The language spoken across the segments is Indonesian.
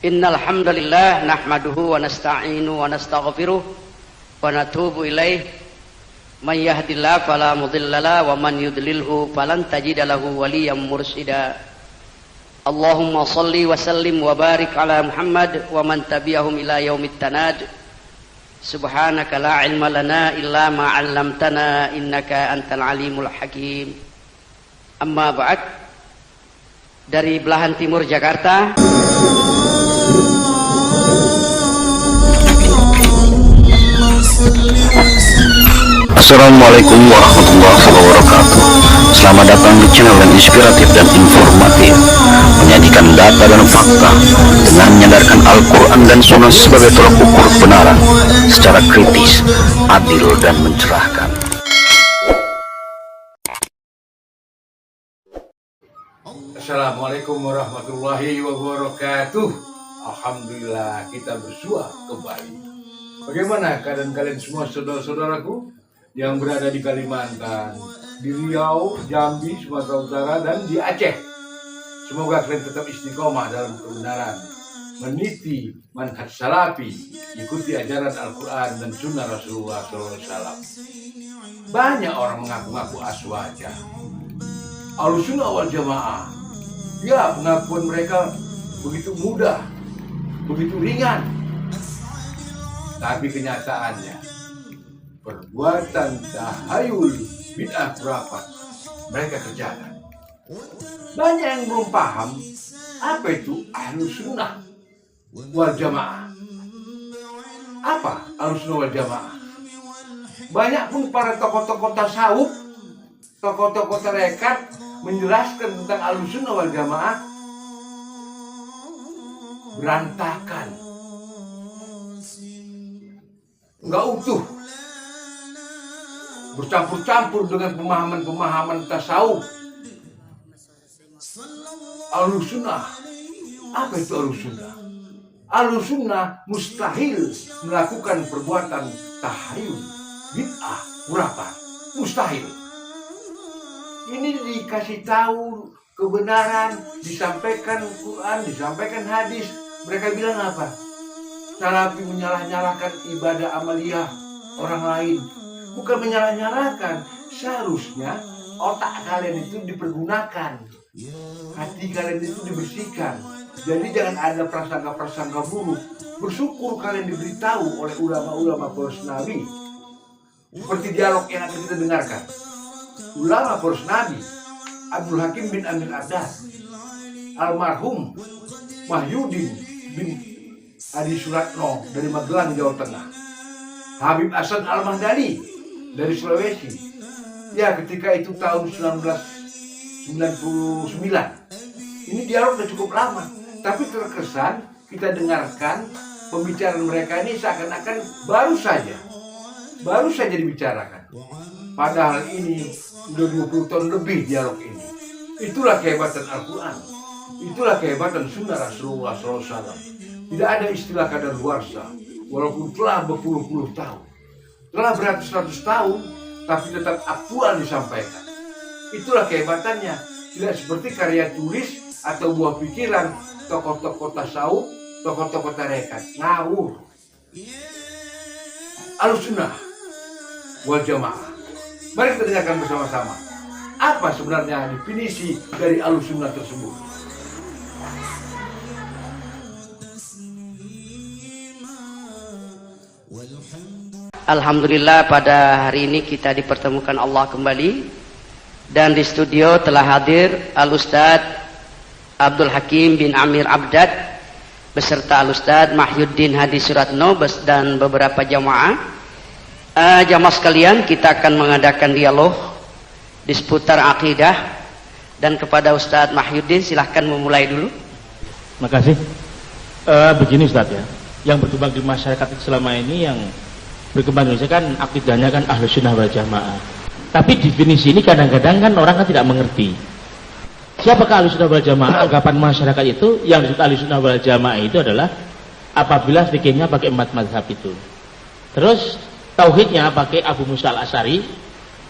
Innal hamdalillah nahmaduhu wa nasta'inu wa nastaghfiruh wa natubu ilaih. Man yahdihillahu fala mudhillalah wa man yudlilhu falan tajida lahu waliyyan mursyida. Allahumma shalli wa sallim wa barik ala Muhammad wa man tabi'ahum ila yaumit tanad. Subhanaka la ilma lana illa ma 'allamtana innaka antal alimul hakim. Amma ba'd. Dari belahan timur Jakarta, Assalamualaikum warahmatullahi wabarakatuh. Selamat datang di channel yang inspiratif dan informatif, menyajikan data dan fakta dengan menyadarkan Al-Quran dan Sunnah sebagai tolak ukur kebenaran secara kritis, adil dan mencerahkan. Assalamualaikum warahmatullahi wabarakatuh. Alhamdulillah kita bersua kembali. Bagaimana keadaan kalian semua saudara-saudaraku yang berada di Kalimantan, di Riau, Jambi, Sumatera Utara, dan di Aceh? Semoga kalian tetap istiqomah dalam kebenaran, meniti manhaj salafi, ikuti ajaran Al-Quran dan Sunnah Rasulullah SAW. Banyak orang mengaku-ngaku aswaja, Ahlussunnah wal Jamaah. Ya, pengakuan mereka begitu mudah, begitu ringan. Tapi kenyataannya, perbuatan tahayul bid'ah khurafat mereka kerjakan. Banyak yang belum paham apa itu Ahlussunnah wal Jamaah. Apa Ahlussunnah wal Jamaah? Banyak pun para tokoh-tokoh tasawuf, tokoh-tokoh tarekat menjelaskan tentang Ahlussunnah wal Jamaah berantakan, nggak utuh, bercampur-campur dengan pemahaman-pemahaman tasawuf. Ahlussunnah, apa itu Ahlussunnah? Ahlussunnah mustahil melakukan perbuatan tahayul, bid'ah, khurafat, mustahil. Ini dikasih tahu kebenaran, disampaikan Quran, disampaikan hadis. Mereka bilang apa? Salafi menyalah-nyalahkan ibadah amaliyah orang lain. Bukan menyalah-nyalahkan. Seharusnya otak kalian itu dipergunakan, hati kalian itu dibersihkan. Jadi jangan ada prasangka-prasangka buruk. Bersyukur kalian diberitahu oleh ulama-ulama poros Nabi. Seperti dialog yang akan kita dengarkan. Ulama poros Nabi Abdul Hakim bin Amir Abbad, almarhum Mahyudin bin Adi Suratno dari Magelang, Jawa Tengah, Habib Hasan Al-Mahdani dari Sulawesi. Ya, ketika itu tahun 1999. Ini dialog sudah cukup lama, tapi terkesan kita dengarkan pembicaraan mereka ini seakan-akan baru saja dibicarakan. Padahal ini sudah 20 tahun lebih dialog ini. Itulah kehebatan Al-Quran, itulah kehebatan Sunnah Rasulullah SAW. Tidak ada istilah kadaluarsa, walaupun telah berpuluh-puluh tahun, telah beratus-ratus tahun, tapi tetap aktual disampaikan. Itulah kehebatannya. Tidak seperti karya tulis atau buah pikiran tokoh-tokoh tasawuf, tokoh-tokoh tarekat. Ngawur. Ahlussunnah wal Jamaah. Mari kita dengarkan bersama-sama apa sebenarnya definisi dari Ahlussunnah tersebut. alhamdulillah pada hari ini kita dipertemukan Allah kembali, dan di studio telah hadir Al-Ustadz Abdul Hakim bin Amir Abbad beserta Al-Ustadz Mahyuddin Hadi Suratno dan beberapa jamaah. Jamaah sekalian, kita akan mengadakan dialog di seputar akidah, dan kepada Ustadz Mahyuddin silahkan memulai dulu. Makasih. Begini Ustadz ya, yang berkembang di masyarakat selama ini, yang berkembang di Indonesia kan akidahnya kan Ahlussunnah wal Jamaah. Tapi definisi ini kadang-kadang kan orang kan tidak mengerti. Siapakah Ahlussunnah wal Jamaah? Anggapan masyarakat itu yang disebut Ahlussunnah wal Jamaah itu adalah apabila fikihnya pakai 4 mazhab itu. Terus tauhidnya pakai Abu Musa al-Asy'ari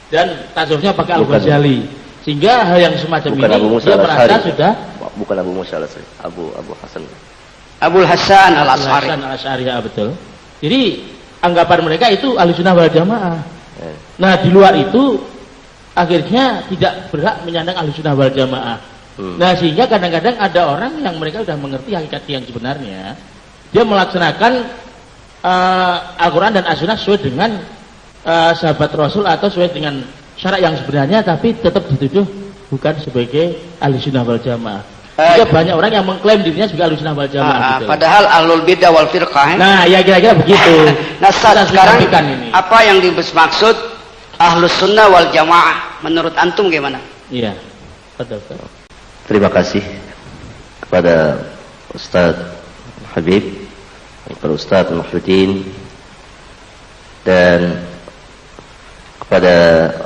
dan tasawufnya pakai Al-Ghazali. Sehingga hal yang semacam ini dia merasa sudah bukan Abu Musa al-Asy'ari, Abu Hasan. Abul Hasan Al-Asy'ari. Hasan Al-Asy'ari, ya betul. Jadi anggapan mereka itu Ahlussunnah wal Jamaah. Nah, di luar itu akhirnya tidak berhak menyandang Ahlussunnah wal Jamaah. Nah, sehingga kadang-kadang ada orang yang mereka sudah mengerti hakikat yang sebenarnya, dia melaksanakan Al-Quran dan As-Sunnah sesuai dengan sahabat Rasul atau sesuai dengan syarat yang sebenarnya, tapi tetap dituduh bukan sebagai Ahlussunnah wal Jamaah. Juga banyak orang yang mengklaim dirinya sebagai Ahlussunnah wal Jamaah. Gitu. Padahal ahlul bidah wal firqah. Nah, ya kira-kira begitu. Nah, sekarang apa yang dimaksud Ahlus Sunnah wal Jamaah menurut antum gimana? Iya, betul. Terima kasih kepada Ustaz Habib, kepada Ustaz Muhyiddin, dan kepada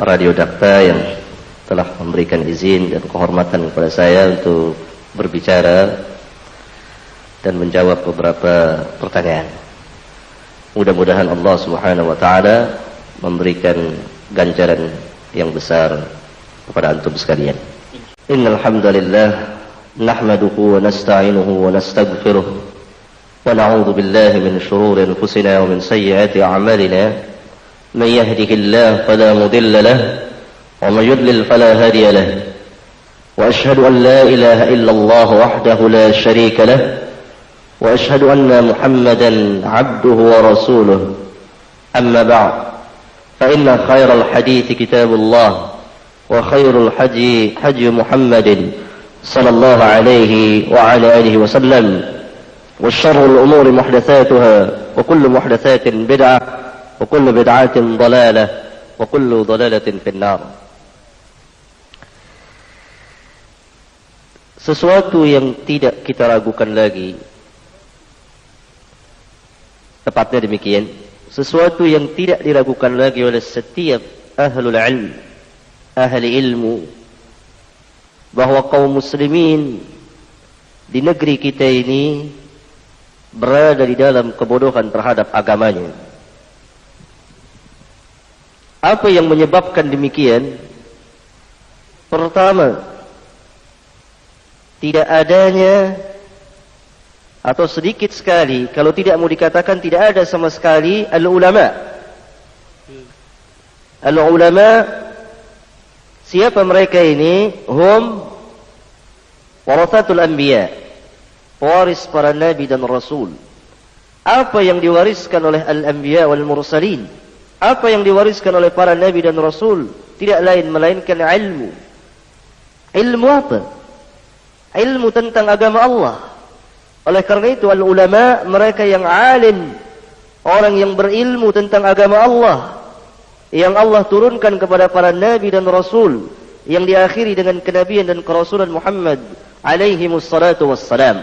Radio Dakta yang telah memberikan izin dan kehormatan kepada saya untuk berbicara dan menjawab beberapa pertanyaan. Mudah-mudahan Allah Subhanahu wa taala memberikan ganjaran yang besar kepada antum sekalian. Innal hamdalillah nahmaduhu wa nasta'inuhu wa nastaghfiruh wa na'udzu billahi min shururi anfusina wa min sayyiati a'malina. Man yahdihillahu fala mudilla lahu wa man yudlil fala hadiya lahu. وأشهد أن لا إله إلا الله وحده لا شريك له وأشهد أن محمدا عبده ورسوله أما بعد فإن خير الحديث كتاب الله وخير الحدي حدي محمد صلى الله عليه وعلى آله وسلم والشر الأمور محدثاتها وكل محدثات بدعة وكل بدعة ضلالة وكل ضلالة في النار. Sesuatu yang tidak kita ragukan lagi, tepatnya demikian, sesuatu yang tidak diragukan lagi oleh setiap ahlul ilm, ahli ilmu, bahwa kaum muslimin di negeri kita ini berada di dalam kebodohan terhadap agamanya. Apa yang menyebabkan demikian? Pertama, tidak adanya atau sedikit sekali, kalau tidak mau dikatakan tidak ada sama sekali al-ulama. Al-ulama, siapa mereka ini? Hum warathatul anbiya, pewaris para nabi dan rasul. Apa yang diwariskan oleh al-anbiya wal mursalin, apa yang diwariskan oleh para nabi dan rasul, tidak lain melainkan ilmu. Ilmu apa? Ilmu tentang agama Allah. Oleh karena itu al-ulama, mereka yang alim, orang yang berilmu tentang agama Allah, yang Allah turunkan kepada para nabi dan rasul, yang diakhiri dengan kenabian dan kerasulan Muhammad alaihi wassalatu wassalam.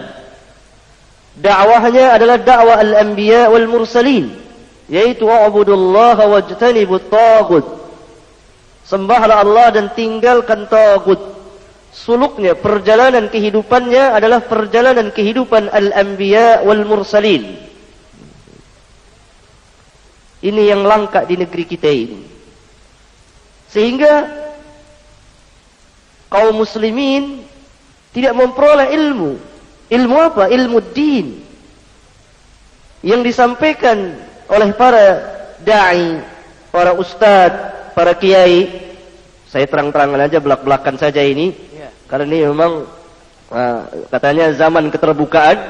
Dakwahnya adalah dakwah al-anbiya wal mursalin, yaitu wa'budullaha wajtanibut taghut. Sembahlah Allah dan tinggalkan taghut. Suluknya, perjalanan kehidupannya adalah perjalanan kehidupan al-anbiya wal mursalin. Ini yang langka di negeri kita ini. Sehingga kaum muslimin tidak memperoleh ilmu. Ilmu apa? Ilmu din. Yang disampaikan oleh para da'i, para ustadz, para kiai. Saya terang-terangan aja, belak-belakan saja ini. Karena ini memang katanya zaman keterbukaan,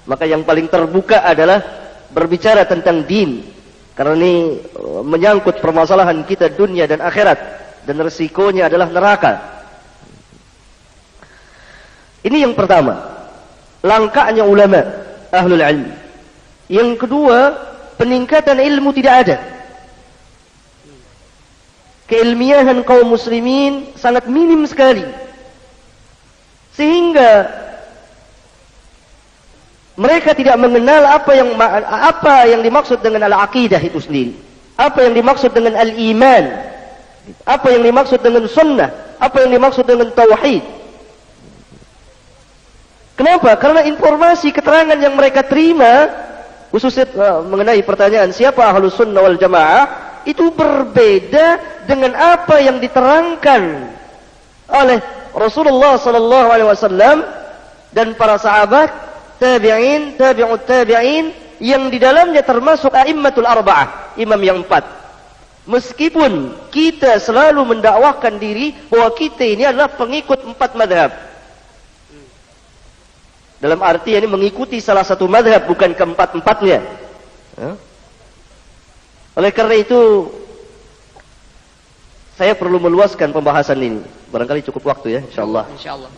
maka yang paling terbuka adalah berbicara tentang din. Karena ini menyangkut permasalahan kita dunia dan akhirat, dan resikonya adalah neraka. Ini yang pertama, langkahnya ulama, ahlul ilm. Yang kedua, peningkatan ilmu tidak ada. Keilmiahan kaum muslimin sangat minim sekali. Sehingga mereka tidak mengenal apa yang dimaksud dengan al-aqidah itu sendiri. Apa yang dimaksud dengan al-iman. Apa yang dimaksud dengan sunnah. Apa yang dimaksud dengan tauhid. Kenapa? Karena informasi keterangan yang mereka terima, khususnya mengenai pertanyaan siapa ahlus sunnah wal jamaah, itu berbeda dengan apa yang diterangkan oleh Rasulullah sallallahu alaihi wasallam dan para sahabat tabi'in, tabi'ut tabi'in, yang di dalamnya termasuk a'immatul arba'ah, imam yang 4. Meskipun kita selalu mendakwahkan diri bahwa kita ini adalah pengikut 4 madhab. Dalam arti ini mengikuti salah satu madhab, bukan keempat-empatnya. Oleh karena itu, saya perlu meluaskan pembahasan ini. Barangkali cukup waktu ya, insyaallah. Insyaallah.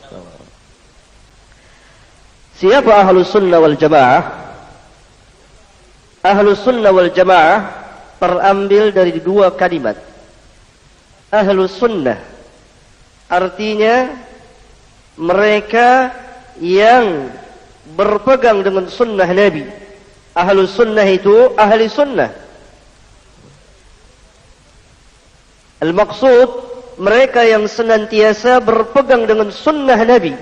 Siapa ahlus sunnah wal jamaah? Ahlus sunnah wal jamaah terambil dari 2 kalimat. Ahlus sunnah artinya mereka yang berpegang dengan sunnah Nabi. Ahlus sunnah itu ahli sunnah. Al-maksud mereka yang senantiasa berpegang dengan sunnah Nabi.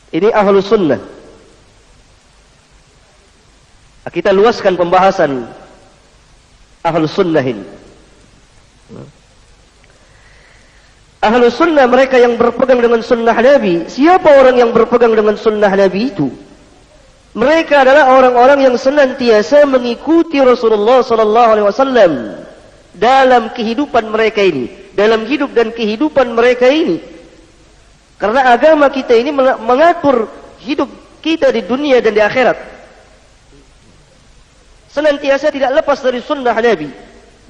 Ini ahlus sunnah. Kita luaskan pembahasan ahlus sunnah ini. Ahlus sunnah mereka yang berpegang dengan sunnah Nabi. Siapa orang yang berpegang dengan sunnah Nabi itu? Mereka adalah orang-orang yang senantiasa mengikuti Rasulullah SAW dalam kehidupan mereka ini, dalam hidup dan kehidupan mereka ini. Karena agama kita ini mengatur hidup kita di dunia dan di akhirat. Senantiasa tidak lepas dari sunnah Nabi.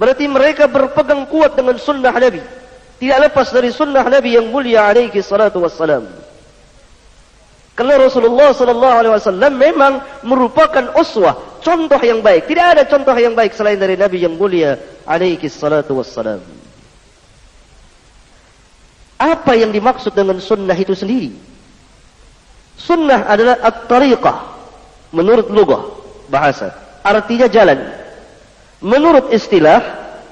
Berarti mereka berpegang kuat dengan sunnah Nabi. Tidak lepas dari sunnah Nabi yang mulia alaihi salatu wassalam. Karena Rasulullah SAW memang merupakan uswah, contoh yang baik. Tidak ada contoh yang baik selain dari Nabi yang mulia alaihi salatu wassalam. Apa yang dimaksud dengan sunnah itu sendiri? Sunnah adalah at-tariqah menurut lughah bahasa. Artinya jalan. Menurut istilah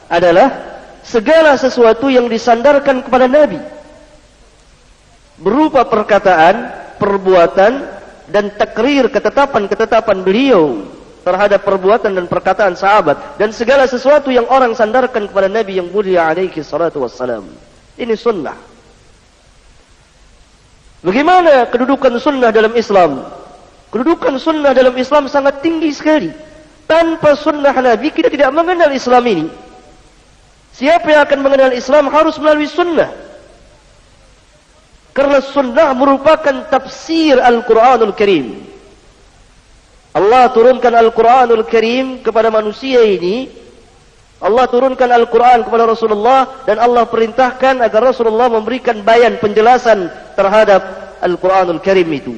adalah segala sesuatu yang disandarkan kepada Nabi. Berupa perkataan, perbuatan, dan takrir ketetapan-ketetapan beliau terhadap perbuatan dan perkataan sahabat. Dan segala sesuatu yang orang sandarkan kepada Nabi yang mulia alaihi salatu wassalam. Ini sunnah. Bagaimana kedudukan sunnah dalam Islam? Kedudukan sunnah dalam Islam sangat tinggi sekali. Tanpa sunnah Nabi kita tidak mengenal Islam ini. Siapa yang akan mengenal Islam harus melalui sunnah. Karena sunnah merupakan tafsir Al-Quranul Karim. Allah turunkan Al-Quranul Karim kepada manusia ini. Allah turunkan Al-Quran kepada Rasulullah. Dan Allah perintahkan agar Rasulullah memberikan bayan penjelasan terhadap Al-Quranul Karim itu.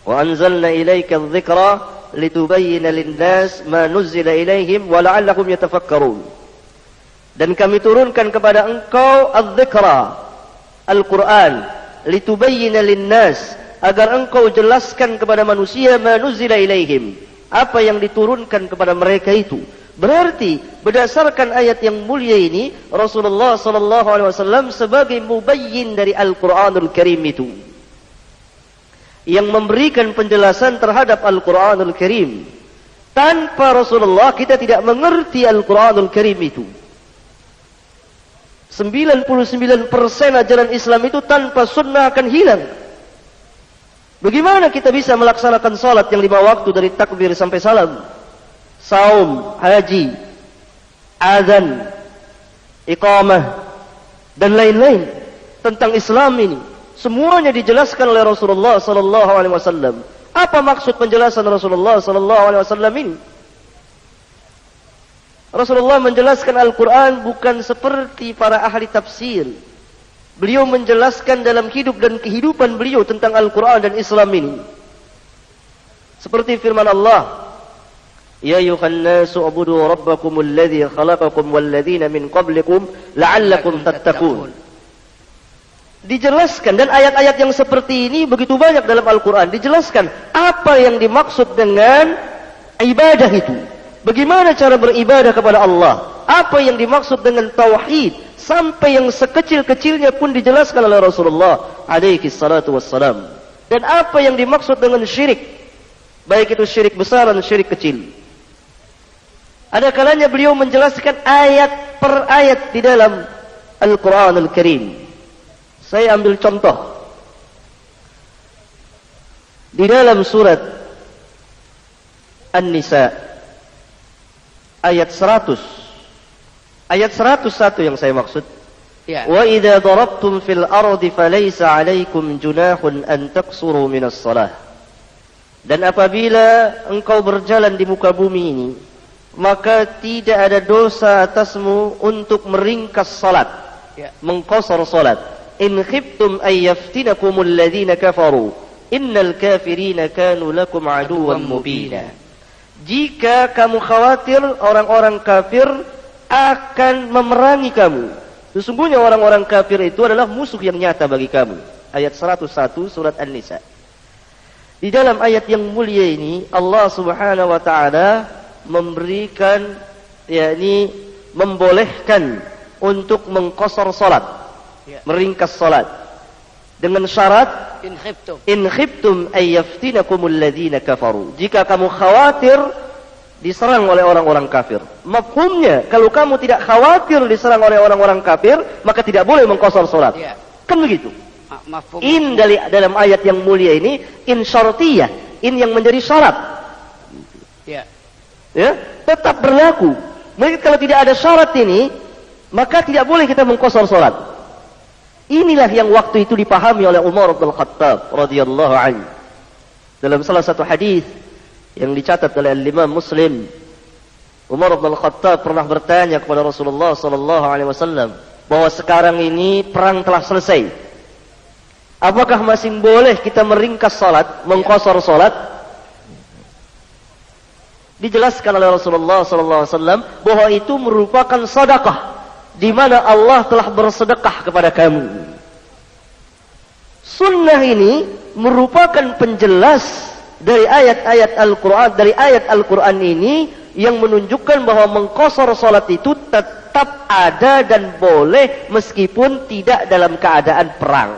Wa anzalna ilaika adh-dhikra litubayyina lin-nas ma nuzzila ilaihim wa la'allahum yatafakkarun. Dan kami turunkan kepada engkau adz-dzikra, Al-Quran, litubayyina lin-nas, agar engkau jelaskan kepada manusia ma nuzzila ilaihim, apa yang diturunkan kepada mereka itu. Berarti berdasarkan ayat yang mulia ini, Rasulullah SAW sebagai mubayyin dari Al-Quranul Karim itu, yang memberikan penjelasan terhadap Al-Quranul Karim. Tanpa Rasulullah kita tidak mengerti Al-Quranul Karim itu. 99% ajaran Islam itu tanpa sunnah akan hilang. Bagaimana kita bisa melaksanakan salat yang 5 waktu dari takbir sampai salam, saum, haji, azan, iqamah, dan lain-lain tentang Islam ini? Semuanya dijelaskan oleh Rasulullah SAW. Apa maksud penjelasan Rasulullah SAW ini? Rasulullah menjelaskan Al-Quran bukan seperti para ahli tafsir. Beliau menjelaskan dalam hidup dan kehidupan beliau tentang Al-Quran dan Islam ini. Seperti firman Allah, Ya ayuhan nasu ubudu rabbakumul ladzi khalaqakum wal ladzina min qablikum la'allakum tattaqun. Dijelaskan, dan ayat-ayat yang seperti ini begitu banyak dalam Al-Quran. Dijelaskan apa yang dimaksud dengan ibadah itu. Bagaimana cara beribadah kepada Allah. Apa yang dimaksud dengan tauhid. Sampai yang sekecil-kecilnya pun dijelaskan oleh Rasulullah alaihi salatu wassalam. Dan apa yang dimaksud dengan syirik. Baik itu syirik besar dan syirik kecil. Ada kalanya beliau menjelaskan ayat per ayat di dalam Al-Quranul Karim. Saya ambil contoh. Di dalam surat An-Nisa ayat 100, ayat 101 yang saya maksud. Ya. Wa idza darabtum fil ardi falaysa 'alaikum junahun an taqsuru minas shalah. Dan apabila engkau berjalan di muka bumi ini, maka tidak ada dosa atasmu untuk meringkas salat, Ya. mengqasar salat. In khiftum ay yaftinakumul ladzina kafaru innal kafirina kanu lakum aduwwan mubina. Jika kamu khawatir orang-orang kafir akan memerangi kamu, sesungguhnya orang-orang kafir itu adalah musuh yang nyata bagi kamu. Ayat 101 surat An-Nisa. Di dalam ayat yang mulia ini Allah Subhanahu wa taala memberikan, yakni membolehkan untuk mengqasar salat, Ya. meringkas salat dengan syarat in khiftum ay yaftinakumul ladzina kafaru. Jika kamu khawatir diserang oleh orang-orang kafir. Mafhumnya, kalau kamu tidak khawatir diserang oleh orang-orang kafir, maka tidak boleh mengqasar salat. Ya. Kan begitu. Mafhum. In dalam ayat yang mulia ini in syartiyah, in yang menjadi syarat. Ya. Ya, tetap berlaku. Maka kalau tidak ada syarat ini, maka tidak boleh kita mengqasar salat. Inilah yang waktu itu dipahami oleh Umar bin Khattab radhiyallahu anhu. Dalam salah satu hadis yang dicatat oleh Imam Muslim, Umar bin Khattab pernah bertanya kepada Rasulullah sallallahu alaihi wasallam bahwa sekarang ini perang telah selesai. Apakah masih boleh kita meringkas salat, mengqasar salat? Dijelaskan oleh Rasulullah sallallahu alaihi wasallam bahwa itu merupakan sedekah, di mana Allah telah bersedekah kepada kamu. Sunnah ini merupakan penjelas dari ayat-ayat Al-Quran, dari ayat Al-Quran ini yang menunjukkan bahwa mengqasar salat itu tetap ada dan boleh meskipun tidak dalam keadaan perang.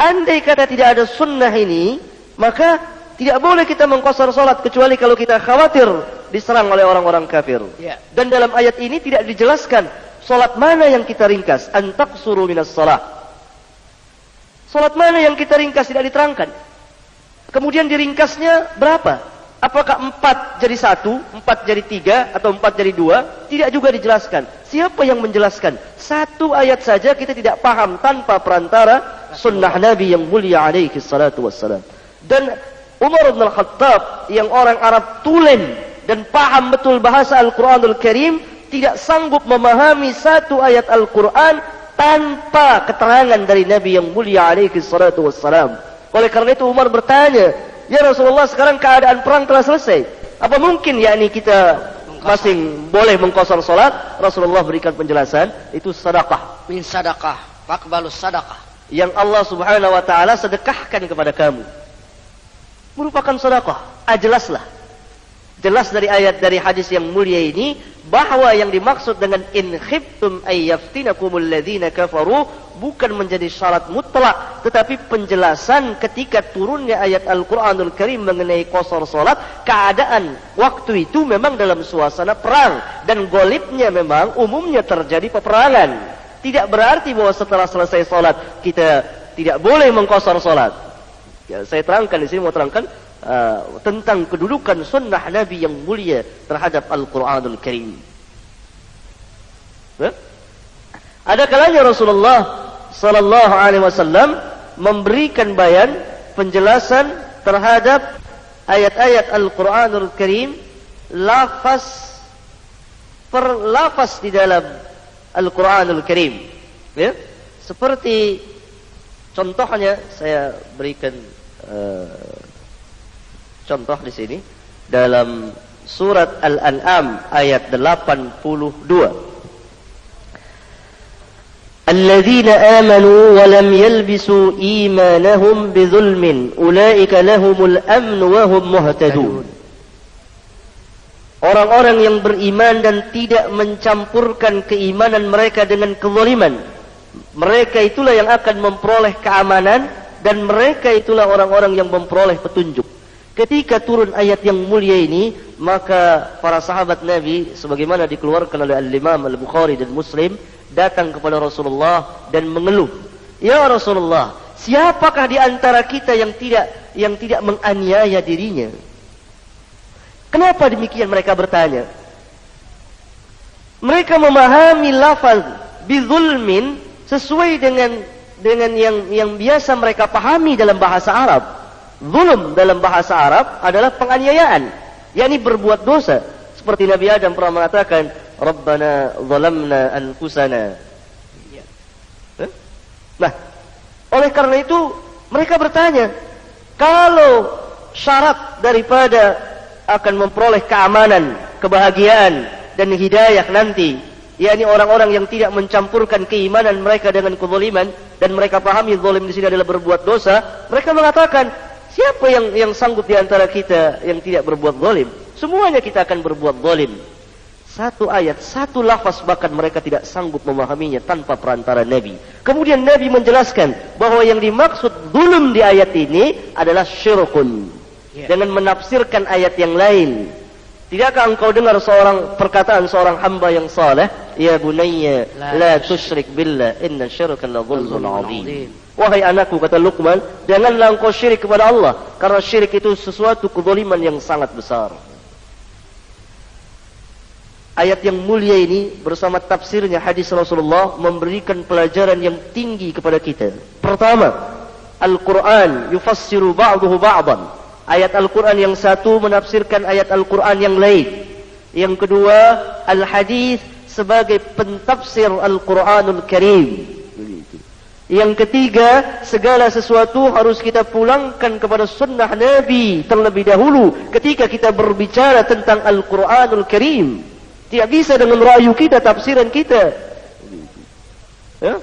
Andai kata tidak ada sunnah ini, maka tidak boleh kita mengqasar salat kecuali kalau kita khawatir diserang oleh orang-orang kafir. Ya. Dan dalam ayat ini tidak dijelaskan salat mana yang kita ringkas. Antaqsuru minas salah. Salat mana yang kita ringkas tidak diterangkan. Kemudian diringkasnya berapa? Apakah 4 jadi 1, 4 jadi 3, atau 4 jadi 2? Tidak juga dijelaskan. Siapa yang menjelaskan? Satu ayat saja kita tidak paham tanpa perantara sunnah Nabi yang mulia alaihi salatu wassalam. Dan Umar bin Khattab yang orang Arab tulen dan paham betul bahasa Al-Quranul Karim, tidak sanggup memahami satu ayat Al-Quran tanpa keterangan dari Nabi yang mulia alaihi salatu wassalam. Oleh karena itu Umar bertanya, ya Rasulullah, sekarang keadaan perang telah selesai, apa mungkin yakni kita masih boleh mengqasar salat? Rasulullah berikan penjelasan, itu sedekah. Min sadaqah, faqbalus sadaqah. Yang Allah Subhanahu wa taala sedekahkan kepada kamu. Merupakan sedekah. Jelaslah. Jelas dari ayat, dari hadis yang mulia ini bahwa yang dimaksud dengan in khiftum ay yaftinakumul ladzina kafaru bukan menjadi syarat mutlak, tetapi penjelasan ketika turunnya ayat Al-Qur'anul Karim mengenai qasar salat, keadaan waktu itu memang dalam suasana perang dan golibnya memang umumnya terjadi peperangan. Tidak berarti bahwa setelah selesai salat kita tidak boleh mengqasar salat. Ya, saya terangkan di sini, mau terangkan tentang kedudukan sunnah Nabi yang mulia terhadap Al-Quranul Karim. Ada kalanya Rasulullah sallallahu alaihi wasallam memberikan bayan, penjelasan terhadap ayat-ayat Al-Quranul Karim lafaz per lafaz di dalam Al-Quranul Karim. Ya? Seperti contohnya saya berikan contoh di sini dalam surat Al-An'am ayat 82. Alladzina amanu wa lam yalbisu imanahum bidzulmin ulaika lahumul amnu wa hum muhtadun. Orang-orang yang beriman dan tidak mencampurkan keimanan mereka dengan kezaliman, mereka itulah yang akan memperoleh keamanan dan mereka itulah orang-orang yang memperoleh petunjuk. Ketika turun ayat yang mulia ini, maka para sahabat Nabi sebagaimana dikeluarkan oleh Al-Imam Al-Bukhari dan Muslim datang kepada Rasulullah dan mengeluh, "Ya Rasulullah, siapakah di antara kita yang tidak yang tidak menganiaya dirinya. Kenapa demikian mereka bertanya? Mereka memahami lafaz bizulmin sesuai dengan yang biasa mereka pahami dalam bahasa Arab. Zulm dalam bahasa Arab adalah penganiayaan, yakni berbuat dosa. Seperti Nabi Adam pernah mengatakan, Rabbana zalamna anfusana. Nah, oleh karena itu mereka bertanya, kalau syarat daripada akan memperoleh keamanan, kebahagiaan dan hidayah nanti, yakni orang-orang yang tidak mencampurkan keimanan mereka dengan kezaliman, dan mereka pahami zalim di sini adalah berbuat dosa, mereka mengatakan, siapa yang sanggup di antara kita yang tidak berbuat zalim? Semuanya kita akan berbuat zalim. Satu ayat, satu lafaz bahkan mereka tidak sanggup memahaminya tanpa perantara Nabi. Kemudian Nabi menjelaskan bahwa yang dimaksud zulm di ayat ini adalah syirkun. Dengan menafsirkan ayat yang lain. Tidakkah engkau dengar perkataan seorang hamba yang saleh, ya bunayya la tusyrik billah inna syirka la zulmun azim. Wahai anakku, kata Luqman, janganlah engkau syirik kepada Allah, karena syirik itu sesuatu kezaliman yang sangat besar. Ayat yang mulia ini bersama tafsirnya hadis Rasulullah memberikan pelajaran yang tinggi kepada kita. Pertama, Al-Quran yufassiru ba'duhu ba'dan. Ayat Al-Quran yang satu menafsirkan ayat Al-Quran yang lain. Yang kedua, Al-Hadis sebagai pentafsir Al-Quranul Karim. Yang ketiga, segala sesuatu harus kita pulangkan kepada sunnah Nabi terlebih dahulu ketika kita berbicara tentang Al-Quranul Karim. Tidak bisa dengan rayu kita, tafsiran kita. Ya?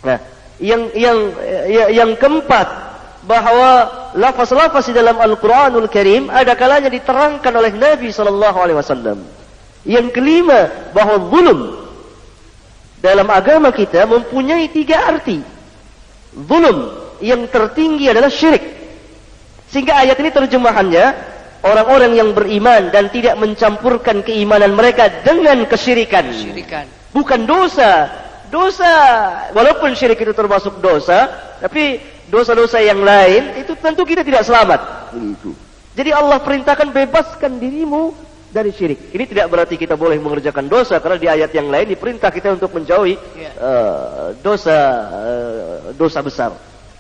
Nah, yang keempat, bahwa lafaz-lafaz di dalam Al-Quranul Karim ada kalanya diterangkan oleh Nabi SAW. Yang kelima, bahwa zulm dalam agama kita mempunyai 3 arti. Zulm yang tertinggi adalah syirik. Sehingga ayat ini terjemahannya, orang-orang yang beriman dan tidak mencampurkan keimanan mereka dengan kesyirikan. Bukan dosa. Dosa, walaupun syirik itu termasuk dosa, tapi dosa-dosa yang lain itu tentu kita tidak selamat. Begitu. Jadi Allah perintahkan bebaskan dirimu dari syirik. Ini tidak berarti kita boleh mengerjakan dosa, karena di ayat yang lain diperintah kita untuk menjauhi dosa besar.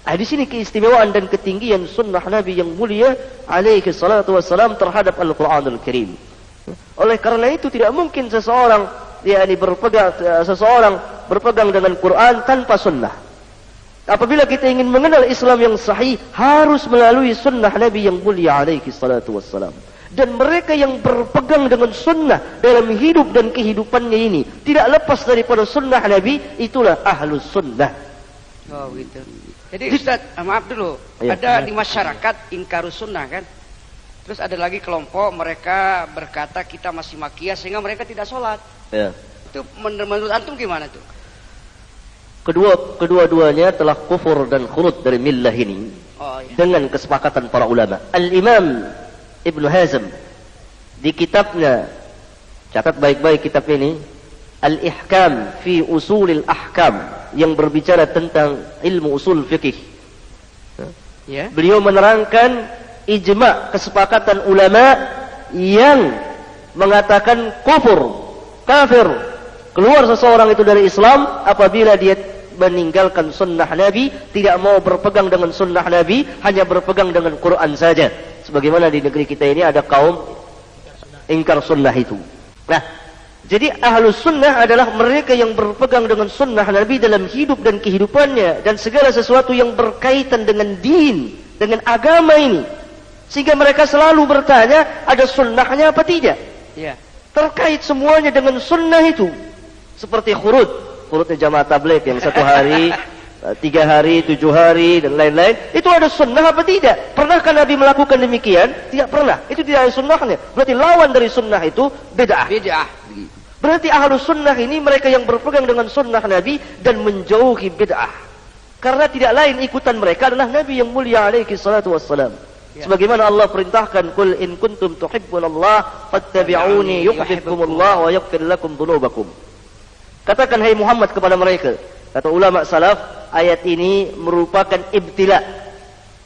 Di sini keistimewaan dan ketinggian sunnah Nabi yang mulia alaihi salatu wassalam terhadap Al-Quranul Karim. Oleh karena itu tidak mungkin seseorang berpegang dengan Quran tanpa sunnah. Apabila kita ingin mengenal Islam yang sahih, harus melalui sunnah Nabi yang mulia alaihi salatu wassalam. Dan mereka yang berpegang dengan sunnah dalam hidup dan kehidupannya ini tidak lepas daripada sunnah Nabi, itulah ahlus sunnah. Oh gitu. Jadi Ustaz, maaf dulu, ada di masyarakat ingkarus sunnah kan? Terus ada lagi kelompok mereka berkata kita masih makiyah sehingga mereka tidak sholat. Ya. Itu menurut antum gimana tuh? Kedua-duanya telah kufur dan khurud dari millah ini. Dengan kesepakatan para ulama. Al-Imam Ibn Hazm di kitabnya, catat baik-baik kitab ini, Al-Ihkam fi Usulil Ahkam, yang berbicara tentang ilmu usul fikih. Beliau menerangkan ijma' kesepakatan ulama yang mengatakan kafir, keluar seseorang itu dari Islam apabila dia meninggalkan sunnah Nabi, tidak mau berpegang dengan sunnah Nabi, hanya berpegang dengan Quran saja. Sebagaimana di negeri kita ini ada kaum ingkar sunnah itu. Nah, jadi ahlus sunnah adalah mereka yang berpegang dengan sunnah Nabi dalam hidup dan kehidupannya, dan segala sesuatu yang berkaitan dengan din, dengan agama ini. Sehingga mereka selalu bertanya, ada sunnahnya apa tidak? Terkait semuanya dengan sunnah itu. Seperti khurudnya jamaah tabligh yang 1 hari, 3 hari, 7 hari, dan lain-lain. Itu ada sunnah apa tidak? Pernahkah Nabi melakukan demikian? Tidak pernah. Itu tidak ada sunnahnya. Berarti lawan dari sunnah itu bid'ah. Berarti ahlus sunnah ini mereka yang berpegang dengan sunnah Nabi dan menjauhi bid'ah. Karena tidak lain ikutan mereka adalah Nabi yang mulia alaihi salatu wassalam. Sebagaimana Allah perintahkan, "Qul in kuntum tuhibbunallaha fattabi'uni yuhibbukumullah wa yaghfir lakum dzunubakum." Katakan hai Muhammad kepada mereka, kata ulama salaf, ayat ini merupakan ibtila,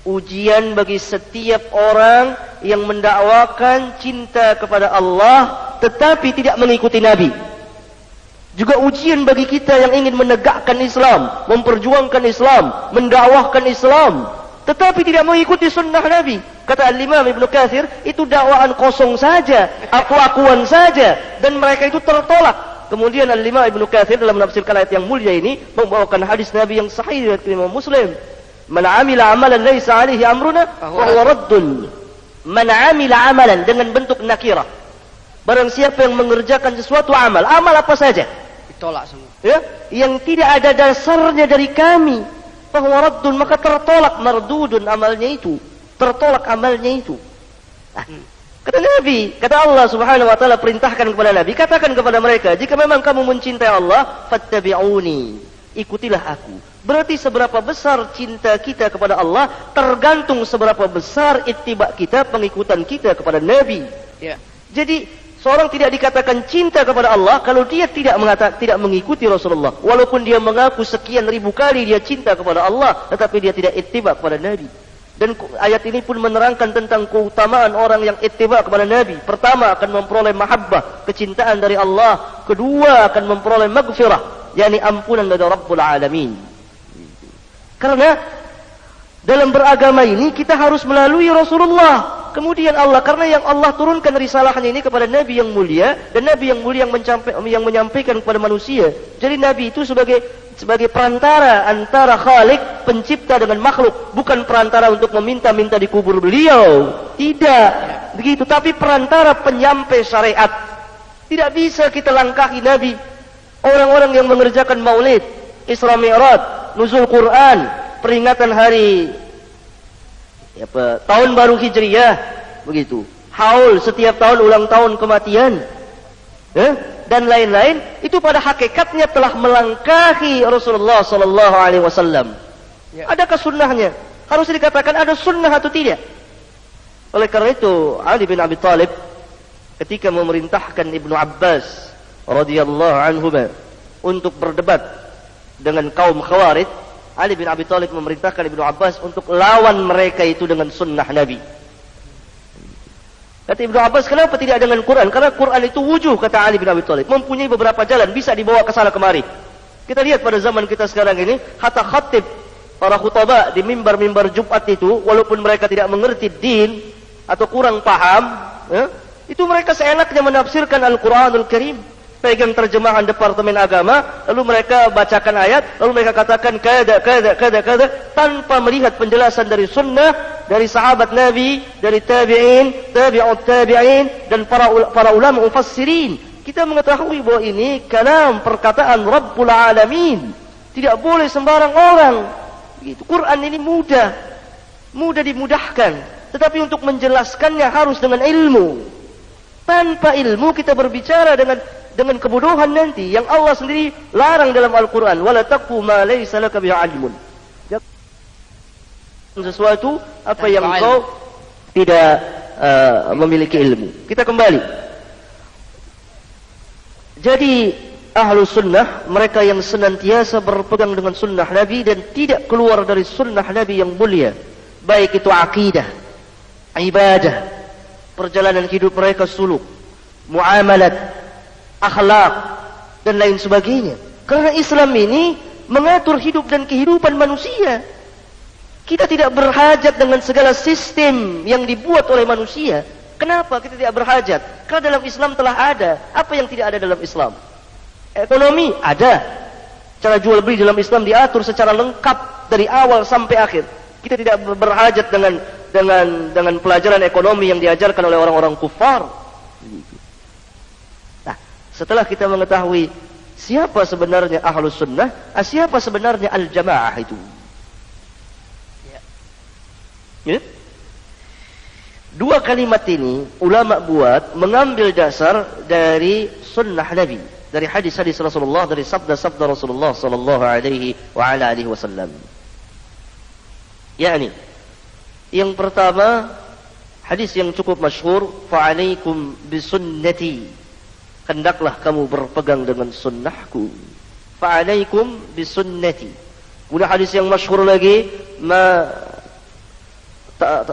ujian bagi setiap orang yang mendakwakan cinta kepada Allah tetapi tidak mengikuti Nabi. Juga ujian bagi kita yang ingin menegakkan Islam, memperjuangkan Islam, mendakwahkan Islam, tetapi tidak mengikuti sunnah Nabi. Kata Al-Imam Ibn Katsir, itu dakwaan kosong saja, aku-akuan saja, dan mereka itu tertolak. Kemudian Al-Imam Ibn Katsir dalam menafsirkan ayat yang mulia ini membawakan hadis Nabi yang sahih riwayat Imam Muslim. Man 'amila 'amalan laisa 'alaihi amruna fa huwa raddun. Man 'amila 'amalan dengan bentuk nakirah. Barang siapa yang mengerjakan sesuatu amal apa saja, ditolak semua. Ya, yang tidak ada dasarnya dari kami, bahwa raddun, maka tertolak, mardudun amalnya itu, tertolak amalnya itu. Nah, kata Nabi, kata Allah Subhanahu wa taala perintahkan kepada Nabi, katakan kepada mereka, jika memang kamu mencintai Allah, fattabi'uni, ikutilah aku. Berarti seberapa besar cinta kita kepada Allah tergantung seberapa besar ittiba kita, pengikutan kita kepada Nabi. Ya. Jadi seorang tidak dikatakan cinta kepada Allah kalau dia tidak mengikuti Rasulullah. Walaupun dia mengaku sekian ribu kali dia cinta kepada Allah, tetapi dia tidak ittiba kepada Nabi. Dan ayat ini pun menerangkan tentang keutamaan orang yang ittiba kepada Nabi. Pertama, akan memperoleh mahabbah, kecintaan dari Allah. Kedua, akan memperoleh maghfirah, yakni ampunan dari Rabbul Alamin. Karena dalam beragama ini kita harus melalui Rasulullah. Kemudian Allah, karena yang Allah turunkan risalahnya ini kepada Nabi yang mulia, dan Nabi yang mulia yang menyampaikan kepada manusia. Jadi Nabi itu sebagai perantara antara Khalik, pencipta, dengan makhluk. Bukan perantara untuk meminta-minta di kubur beliau. Tidak begitu, tapi perantara penyampai syariat. Tidak bisa kita langkahi Nabi. Orang-orang yang mengerjakan maulid, Isra Mi'raj, nuzul Quran, peringatan hari tahun baru Hijriyah, begitu, haul setiap tahun ulang tahun kematian, dan lain-lain, itu pada hakikatnya telah melangkahi Rasulullah sallallahu alaihi wasallam. Adakah sunnahnya? Harus dikatakan ada sunnah atau tidak? Oleh karena itu, Ali bin Abi Thalib ketika memerintahkan Ibnu Abbas radhiyallahu anhu untuk berdebat dengan kaum Khawarij, Ali bin Abi Thalib memerintahkan Ibnu Abbas untuk lawan mereka itu dengan sunnah Nabi. Kata Ibnu Abbas, kenapa tidak dengan Quran? Karena Quran itu wujuh, kata Ali bin Abi Thalib, mempunyai beberapa jalan, bisa dibawa ke sana kemari. Kita lihat pada zaman kita sekarang ini, hatta khatib, para khutbah di mimbar-mimbar Jumat itu, walaupun mereka tidak mengerti din atau kurang paham, itu mereka seenaknya menafsirkan Al-Quranul Karim. Pegang terjemahan Departemen Agama, lalu mereka bacakan ayat, lalu mereka katakan kada, tanpa melihat penjelasan dari sunnah, dari sahabat Nabi, dari tabi'in, tabi'ut tabi'in, dan para ulama mufassirin. Kita mengetahui bahwa ini kalam, perkataan Rabbul Alamin. Tidak boleh sembarang orang. Begitu. Quran ini mudah dimudahkan, tetapi untuk menjelaskannya harus dengan ilmu. Tanpa ilmu kita berbicara dengan kebodohan nanti yang Allah sendiri larang dalam Al-Quran. Wala taqfu ma laysa laka bihi 'ilmun. Sesuatu apa yang kau tidak memiliki ilmu. Kita kembali. Jadi ahlu sunnah, mereka yang senantiasa berpegang dengan sunnah Nabi dan tidak keluar dari sunnah Nabi yang mulia, baik itu akidah, ibadah, perjalanan hidup mereka, suluk, muamalat, akhlak, dan lain sebagainya. Karena Islam ini mengatur hidup dan kehidupan manusia. Kita tidak berhajat dengan segala sistem yang dibuat oleh manusia. Kenapa kita tidak berhajat? Karena dalam Islam telah ada. Apa yang tidak ada dalam Islam? Ekonomi ada. Cara jual beli dalam Islam diatur secara lengkap dari awal sampai akhir. Kita tidak berhajat dengan pelajaran ekonomi yang diajarkan oleh orang-orang kufar. Setelah kita mengetahui siapa sebenarnya ahlus sunnah, siapa sebenarnya al-jamaah itu. Ya. Dua kalimat ini ulama buat mengambil dasar dari sunnah Nabi, dari hadis-hadis Rasulullah, dari sabda-sabda Rasulullah sallallahu alaihi wa ala alihi wasallam. Yakni yang pertama, hadis yang cukup masyhur, fa'alaikum bisunnati, hendaklah kamu berpegang dengan sunnahku. Fa'alaikum bisunnati. Kemudian hadis yang masyhur lagi,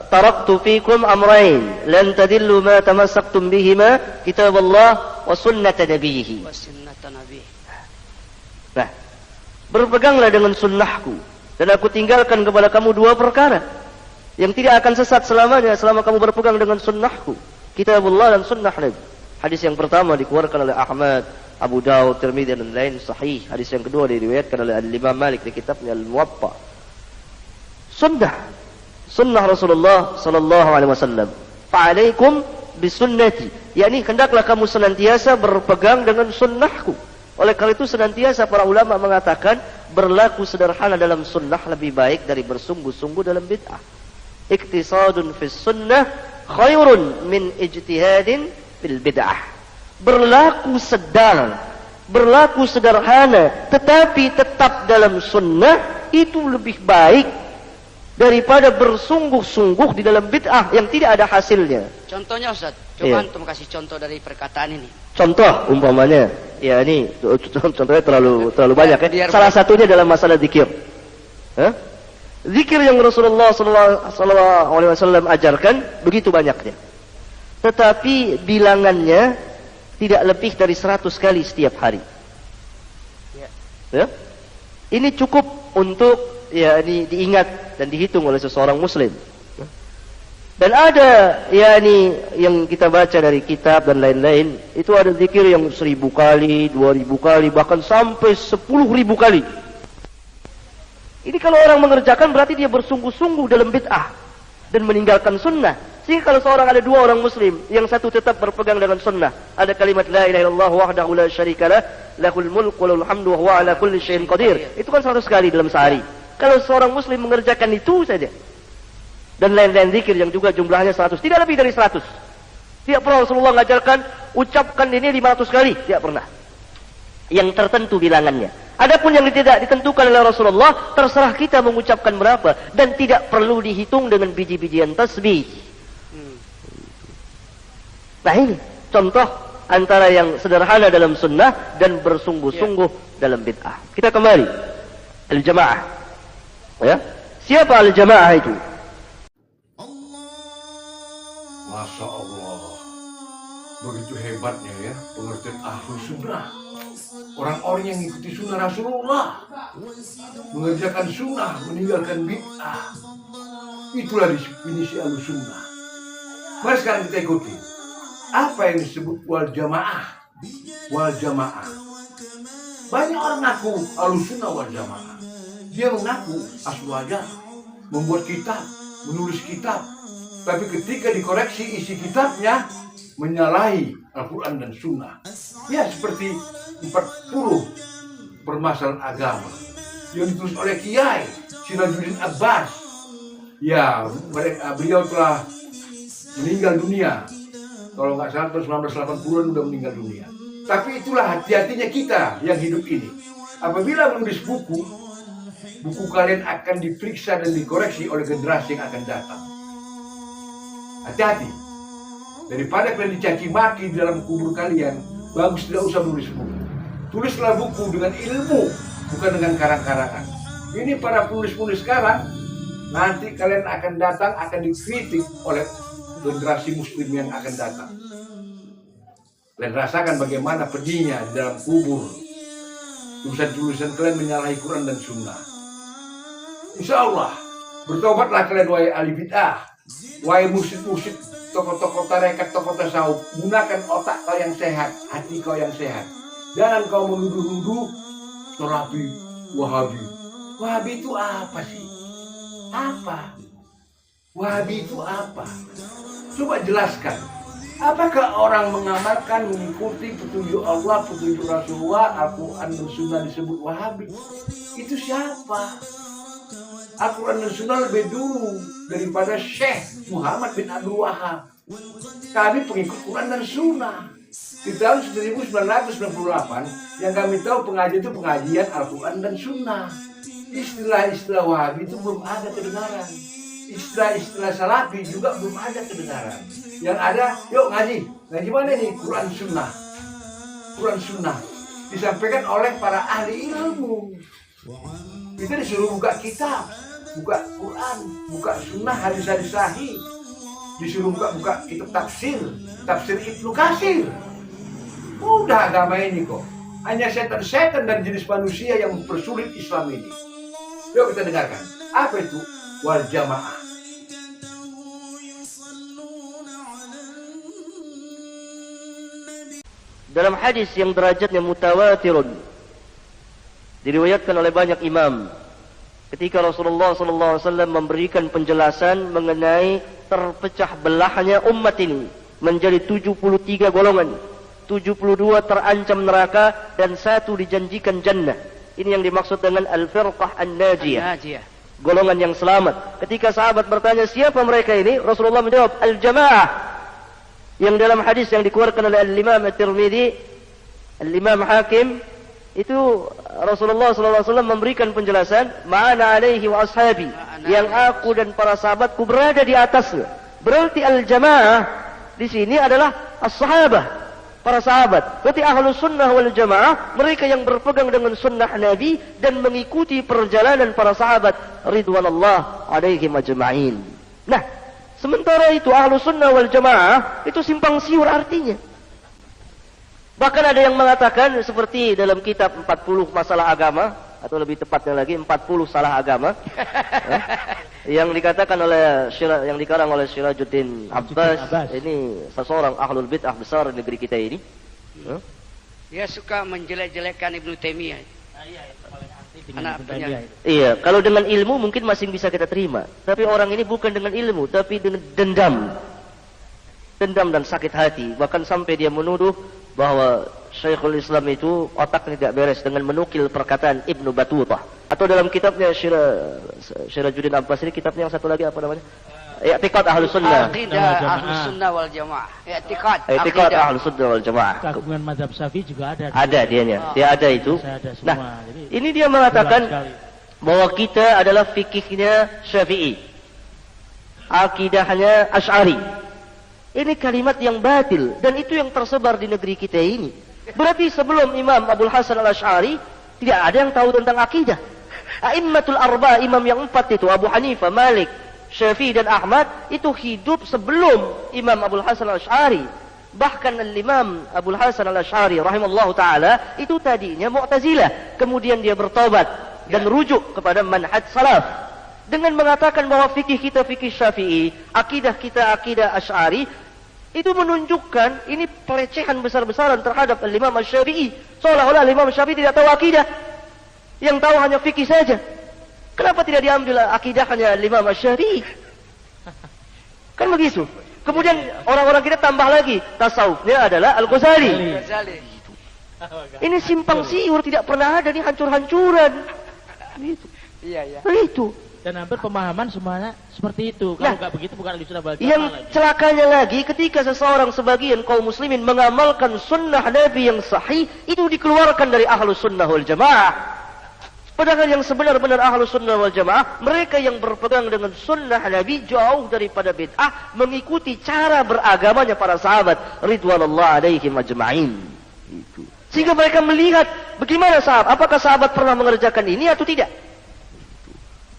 taraktu fikum amrayn lan tadillu ma tamassaktum bihima kitaballah wa sunnata nabiyhi. Nah, berpeganglah dengan sunnahku dan aku tinggalkan kepada kamu dua perkara yang tidak akan sesat selamanya selama kamu berpegang dengan sunnahku, kitabullah dan sunnah Nabi. Hadis yang pertama dikeluarkan oleh Ahmad, Abu Dawud, Tirmidzi dan lain sahih. Hadis yang kedua diriwayatkan oleh Imam Malik di kitabnya Al-Muwatta. Sunnah Rasulullah sallallahu alaihi wasallam. Fa'alaikum bisunnati, yakni hendaklah kamu senantiasa berpegang dengan sunnahku. Oleh karena itu senantiasa para ulama mengatakan berlaku sederhana dalam sunnah lebih baik dari bersungguh-sungguh dalam bid'ah. Iktisadun fis sunnah khairun min ijtihadin fil bid'ah. Berlaku sedang, berlaku sederhana, tetapi tetap dalam sunnah itu lebih baik daripada bersungguh-sungguh di dalam bid'ah yang tidak ada hasilnya. Contohnya Ustaz, coba antum kasih contoh dari perkataan ini. Contoh umpamanya, ya ini contohnya terlalu banyak ya. Salah satunya dalam masalah zikir. Zikir yang Rasulullah sallallahu alaihi wasallam ajarkan begitu banyaknya. Tetapi bilangannya tidak lebih dari 100 kali setiap hari. Ya. Ini cukup untuk ini diingat dan dihitung oleh seseorang muslim. Dan ada yang kita baca dari kitab dan lain-lain, itu ada zikir yang 1000 kali, 2000 kali, bahkan sampai 10.000 kali. Ini kalau orang mengerjakan berarti dia bersungguh-sungguh dalam bid'ah dan meninggalkan sunnah. Sehingga kalau seorang ada dua orang muslim, yang satu tetap berpegang dengan sunnah, ada kalimat la ilaha illallah wahdahu la syarikalah, lahul mulku wa lahul hamdu wa huwa ala kulli syai'in qadir. Itu kan 100 kali dalam sehari. Kalau seorang muslim mengerjakan itu saja, dan lain-lain zikir yang juga jumlahnya 100, tidak lebih dari 100. Tidak pernah Rasulullah mengajarkan ucapkan ini 500 kali, tidak pernah. Yang tertentu bilangannya. Adapun yang tidak ditentukan oleh Rasulullah, terserah kita mengucapkan berapa dan tidak perlu dihitung dengan biji-bijian tasbih. Nah ini contoh antara yang sederhana dalam sunnah dan bersungguh-sungguh dalam bid'ah. Kita kembali al-jamaah. Ya, siapa al-jamaah itu? Masya Allah, begitu hebatnya ya pengertian ahlu sunnah. Orang-orang yang mengikuti sunnah Rasulullah, mengerjakan sunnah, meninggalkan bid'ah. Itulah definisi ahlu sunnah. Mari sekarang kita ikuti apa yang disebut wal jamaah. Wal jamaah. Banyak orang ngaku ahlu sunnah wal jamaah. Dia mengaku aslu aja, membuat kitab, menulis kitab. Tapi ketika dikoreksi isi kitabnya menyalahi Al-Quran dan Sunnah. Ya seperti 40 permasalahan agama yang ditulis oleh Kiai Sirajuddin Abbas. Ya, beliau telah meninggal dunia. Kalau nggak salah tahun 1980-an sudah meninggal dunia. Tapi itulah hati-hatinya kita yang hidup ini. Apabila menulis buku kalian akan diperiksa dan dikoreksi oleh generasi yang akan datang. Hati-hati. Daripada kalian dicaci maki di dalam kubur kalian, bagus tidak usah menulis buku. Tulislah buku dengan ilmu, bukan dengan karang-karangan. Ini para penulis-penulis sekarang, nanti kalian akan datang, akan dikritik oleh generasi muslim yang akan datang. Kalian rasakan bagaimana pedihnya di dalam kubur. Tulisan-tulisan kalian menyalahi Quran dan Sunnah. Insya Allah, bertobatlah kalian wahai ahli bid'ah, wahai mursyid-mursyid, tokoh-tokoh tarekat, tokoh tasawuf. Gunakan otak kau yang sehat, hati kau yang sehat. Jangan kau menuduh-nuduh Salafi, Wahabi. Wahabi itu apa sih? Apa? Wahabi itu apa? Coba jelaskan. Apakah orang mengamalkan, mengikuti petunjuk Allah, petunjuk Rasulullah, Al-Quran dan Sunnah disebut Wahabi? Itu siapa? Al-Quran dan Sunnah lebih dulu daripada Syekh Muhammad bin Abdul Wahab. Kami pengikut Quran dan Sunnah. Di tahun 1998 yang kami tahu pengajian itu pengajian Al-Quran dan Sunnah. Istilah-istilah Wahabi itu belum ada kedengaran. Istilah-istilah Salafi juga belum ada kedengaran. Yang ada, yuk ngaji. Ngaji mana nih? Quran Sunnah. Quran Sunnah disampaikan oleh para ahli ilmu. Kita disuruh buka kitab, buka Quran, buka sunnah, hadis-hadis sahih. Disuruh buka kitab tafsir Ibnu Katsir. Mudah agama ini kok. Hanya setan-setan dan jenis manusia yang mempersulit Islam ini. Yuk kita dengarkan. Apa itu wal jamaah? Dalam hadis yang derajatnya mutawatirun, diriwayatkan oleh banyak imam, ketika Rasulullah SAW memberikan penjelasan mengenai terpecah belahnya umat ini menjadi 73 golongan, 72 terancam neraka dan 1 dijanjikan jannah. Ini yang dimaksud dengan al-firqah an-najiyah, golongan yang selamat. Ketika sahabat bertanya siapa mereka ini, Rasulullah menjawab al-jamaah. Yang dalam hadis yang dikeluarkan oleh al-Imam At-Tirmidzi, al-Imam Hakim, itu Rasulullah SAW memberikan penjelasan, ma'ana alaihi wa ashabi, yang aku dan para sahabatku berada di atasnya. Berarti al-jamaah di sini adalah as-sahabah, para sahabat. Berarti ahlus sunnah wal jamaah, mereka yang berpegang dengan sunnah Nabi dan mengikuti perjalanan para sahabat ridwanullah alaihim ajma'in. Nah, sementara itu ahlus sunnah wal jamaah itu simpang siur artinya. Bahkan ada yang mengatakan seperti dalam kitab 40 masalah agama, atau lebih tepatnya lagi 40 salah agama, yang dikatakan oleh yang dikarang oleh Syirajuddin Abbas. Ini seseorang ahlul bid'ah besar di negeri kita ini. Dia suka menjelek-jelekkan Ibnu Taimiyah. Anak penyanyi. Iya, kalau dengan ilmu mungkin masih bisa kita terima. Tapi orang ini bukan dengan ilmu, tapi dengan dendam dan sakit hati. Bahkan sampai dia menuduh bahwa Syekhul Islam itu otaknya tidak beres dengan menukil perkataan Ibnu Battuta. Atau dalam kitabnya Syirajuddin Abbas ini, kitabnya yang satu lagi apa namanya? I'tiqad Ahlus Sunnah. Aqidah Ahlus Sunnah wal Jamaah. I'tiqad Ahlus Sunnah wal Jamaah. Kagungan mazhab Syafi'i juga ada. Ada dianya. Dia ada itu. Ada semua. Nah, ini dia mengatakan bahwa kita adalah fikihnya Syafi'i, akidahnya Asy'ari. Ini kalimat yang batil dan itu yang tersebar di negeri kita ini. Berarti sebelum Imam Abul Hasan Al-Asy'ari tidak ada yang tahu tentang akidah. A'immatul arba, imam yang 4 itu, Abu Hanifah, Malik, Syafi'i dan Ahmad, itu hidup sebelum Imam Abul Hasan Al-Asy'ari. Bahkan Imam Abul Hasan Al-Asy'ari rahimallahu taala itu tadinya Mu'tazilah, kemudian dia bertobat dan rujuk kepada manhaj salaf dengan mengatakan bahwa fikih kita fikih Syafi'i, akidah kita akidah Asy'ari. Itu menunjukkan ini pelecehan besar-besaran terhadap Imam Asy-Syafi'i. Seolah-olah Imam Syafi'i tidak tahu akidah, yang tahu hanya fikih saja. Kenapa tidak diambil akidahnya Imam Asy-Syafi'i? Kan begitu. Kemudian orang-orang kita tambah lagi, tasawufnya adalah Al-Ghazali. Ini simpang siur, tidak pernah ada, ini hancur-hancuran. Iya. Itu. Dan hampir pemahaman semuanya seperti itu. Kalau nggak begitu bukan Ahlussunnah wal Jamaah yang lagi. Celakanya lagi ketika seseorang sebagian kaum muslimin mengamalkan sunnah Nabi yang sahih, itu dikeluarkan dari Ahlussunnah wal Jamaah. Padahal yang sebenar-benar Ahlussunnah wal Jamaah, mereka yang berpegang dengan sunnah Nabi jauh daripada bid'ah, mengikuti cara beragamanya para sahabat ridwanullah alaihim ajma'in. Itu. Sehingga mereka melihat bagaimana sahabat, apakah sahabat pernah mengerjakan ini atau tidak.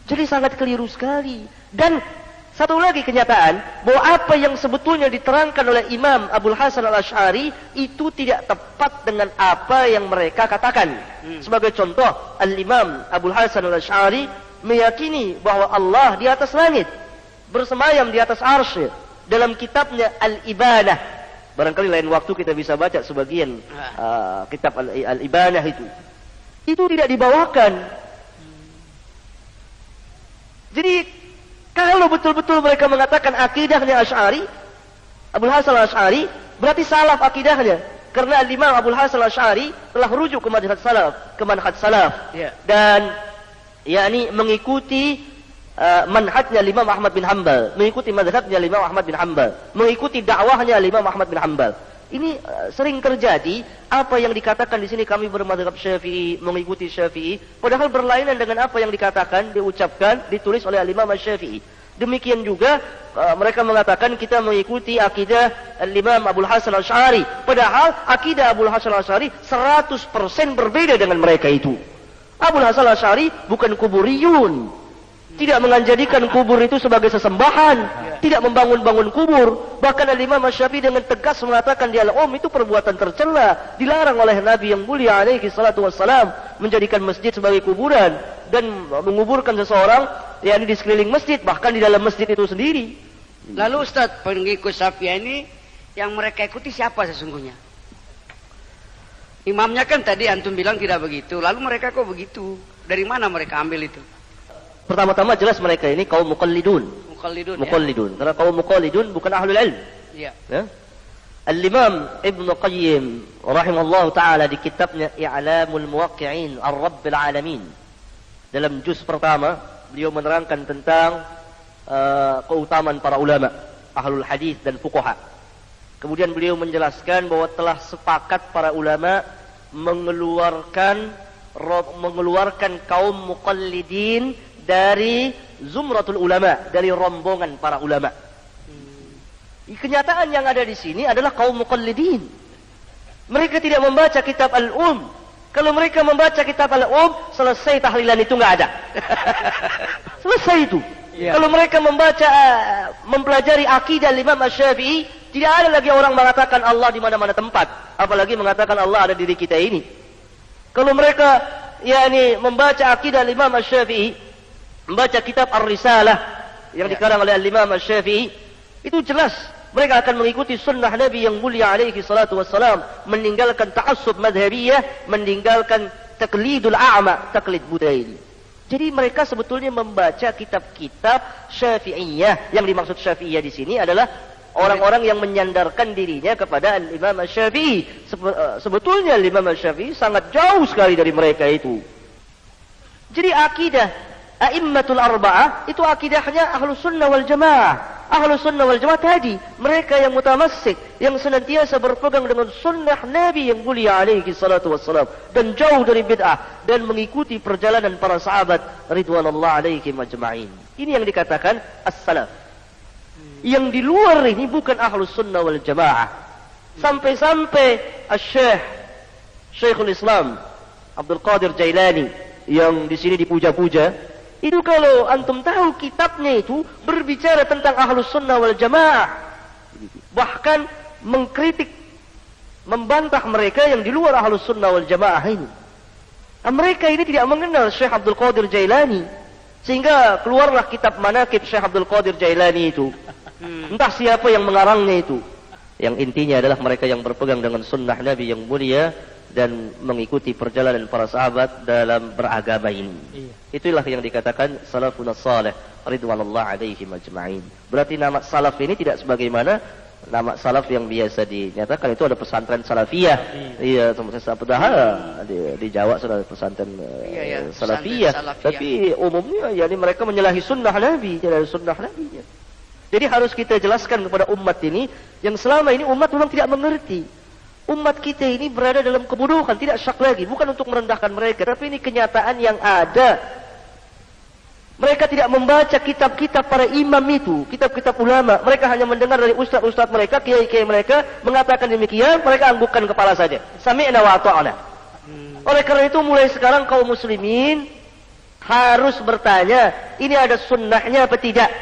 Jadi sangat keliru sekali. Dan satu lagi kenyataan, bahwa apa yang sebetulnya diterangkan oleh Imam Abul Hasan Al-Asy'ari itu tidak tepat dengan apa yang mereka katakan. Sebagai contoh, Al-Imam Abul Hasan Al-Asy'ari meyakini bahwa Allah di atas langit, bersemayam di atas arsy. Dalam kitabnya Al-Ibanah, barangkali lain waktu kita bisa baca sebagian kitab Al-Ibanah itu tidak dibawakan. Jadi kalau betul-betul mereka mengatakan akidahnya Asy'ari, Abul Hasan Al-Asy'ari, berarti salaf akidahnya. Karena Imam Abul Hasan Al-Asy'ari telah rujuk ke manhaj salaf. Dan yakni mengikuti manhajnya Imam Ahmad bin Hanbal, mengikuti mazhabnya Imam Ahmad bin Hanbal, mengikuti dakwahnya Imam Ahmad bin Hanbal. Ini sering terjadi, apa yang dikatakan di sini kami bermadzhab Syafi'i, mengikuti Syafi'i, padahal berlainan dengan apa yang dikatakan, diucapkan, ditulis oleh Imam Syafi'i. Demikian juga mereka mengatakan kita mengikuti akidah Imam Abul Hasan Al-Asy'ari, padahal akidah Abul Hasan Al-Asy'ari 100% berbeda dengan mereka itu. Abul Hasan Al-Asy'ari bukan kuburiyun. Tidak menjadikan kubur itu sebagai sesembahan, tidak membangun-bangun kubur. Bahkan Imam Syafi'i dengan tegas mengatakan di Al-Um itu perbuatan tercela, dilarang oleh Nabi yang mulia alaihi salatu wassalam menjadikan masjid sebagai kuburan dan menguburkan seseorang yakni di sekeliling masjid, bahkan di dalam masjid itu sendiri. Lalu Ustaz, pengikut Syafi'i ini yang mereka ikuti siapa sesungguhnya? Imamnya kan tadi antum bilang tidak begitu, lalu mereka kok begitu? Dari mana mereka ambil itu? Pertama-tama jelas mereka ini kaum muqallidun. Muqallidun. Karena kaum muqallidun bukan ahlul ilm. Ya. Ya. Al-Imam Ibnu Qayyim rahimahullah taala di kitabnya I'lamul Muwaqqi'in Ar-Rabbil Alamin, dalam juz pertama beliau menerangkan tentang keutamaan para ulama, ahlul hadis dan fuqaha. Kemudian beliau menjelaskan bahwa telah sepakat para ulama mengeluarkan kaum muqallidin dari zumratul ulama, dari rombongan para ulama. Kenyataan yang ada di sini adalah kaum muqallidin. Mereka tidak membaca kitab Al-Um. Kalau mereka membaca kitab Al-Um, selesai tahlilan itu nggak ada. Selesai itu. Ya. Kalau mereka membaca, mempelajari akidah Imam Syafi'i, tidak ada lagi orang mengatakan Allah di mana-mana tempat, apalagi mengatakan Allah ada di diri kita ini. Kalau mereka yakni membaca akidah Imam Syafi'i, membaca kitab Ar-Risalah yang dikarang oleh Imam Syafi'i, itu jelas mereka akan mengikuti sunnah Nabi yang mulia alaihi salatu wassalam, meninggalkan ta'assub madhabiyah, meninggalkan taklidul a'ma, taklid buta ini. Jadi mereka sebetulnya membaca kitab-kitab Syafi'iyah. Yang dimaksud Syafi'iyah di sini adalah orang-orang yang menyandarkan dirinya kepada Imam Syafi'i. Sebetulnya Imam Syafi'i sangat jauh sekali dari mereka itu. Jadi akidah A'immatul Arba'ah itu akidahnya Ahlus Sunnah wal Jamaah. Ahlus Sunnah wal Jamaah tadi, mereka yang mutamassik, yang senantiasa berpegang dengan sunnah Nabi yang mulia alaihi salatu wassalam, dan jauh dari bid'ah, dan mengikuti perjalanan para sahabat ridwanullah alaihim ajma'in. Ini yang dikatakan as-salaf. Yang di luar ini bukan Ahlus Sunnah wal Jamaah. Sampai-sampai Syekhul Islam Abdul Qadir Jailani yang di sini dipuja-puja, itu kalau antum tahu kitabnya itu berbicara tentang Ahlus Sunnah wal Jamaah, bahkan mengkritik, membantah mereka yang di luar Ahlus Sunnah wal Jamaah ini. Mereka ini tidak mengenal Syekh Abdul Qadir Jailani, sehingga keluarlah kitab Manaqib Syekh Abdul Qadir Jailani itu. Entah siapa yang mengarangnya itu. Yang intinya adalah mereka yang berpegang dengan sunnah Nabi yang mulia dan mengikuti perjalanan para sahabat dalam beragama ini. Itulah yang dikatakan salafun salih ridwanullah alaihim ajma'in. Berarti nama salaf ini tidak sebagaimana nama salaf yang biasa dinyatakan. Itu ada pesantren salafiyah. Iya, padahal di Jawa sudah pesantren salafiyah. Tapi umumnya yakni mereka menyalahi sunnah Nabi, tidak sunnah Nabi. Jadi harus kita jelaskan kepada umat ini yang selama ini umat memang tidak mengerti. Umat kita ini berada dalam kebodohan, tidak syak lagi. Bukan untuk merendahkan mereka, tapi ini kenyataan yang ada. Mereka tidak membaca kitab-kitab para imam itu, kitab-kitab ulama. Mereka hanya mendengar dari ustaz-ustaz mereka, kiai-kiai mereka mengatakan demikian, mereka anggukkan kepala saja. Sami'na wa ata'na. Oleh karena itu mulai sekarang kaum muslimin harus bertanya, ini ada sunnahnya apa tidak?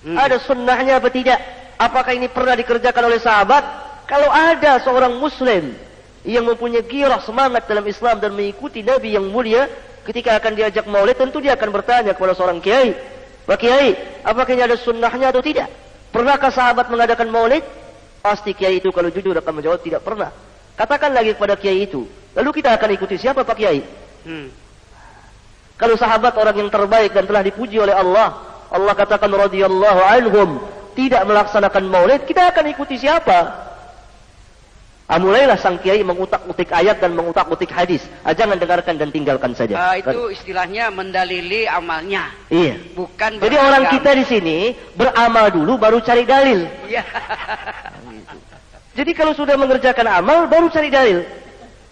Ada sunnahnya apa tidak? Apakah ini pernah dikerjakan oleh sahabat? Kalau ada seorang muslim yang mempunyai gairah semangat dalam Islam dan mengikuti Nabi yang mulia, ketika akan diajak maulid tentu dia akan bertanya kepada seorang kiai, "Pak Kiai, apakah ini ada sunnahnya atau tidak? Pernahkah sahabat mengadakan maulid?" Pasti kiai itu kalau jujur akan menjawab tidak pernah. Katakan lagi kepada kiai itu, lalu kita akan ikuti siapa Pak Kiai? Kalau sahabat orang yang terbaik dan telah dipuji oleh Allah, Allah katakan radhiyallahu anhum, tidak melaksanakan maulid, kita akan ikuti siapa? Mulailah sang kiai mengutak-utik ayat dan mengutak-utik hadis. Jangan dengarkan dan tinggalkan saja. Itu istilahnya mendalili amalnya. Iya. Bukan. Jadi orang kita di sini beramal dulu baru cari dalil. Iya. Jadi kalau sudah mengerjakan amal baru cari dalil.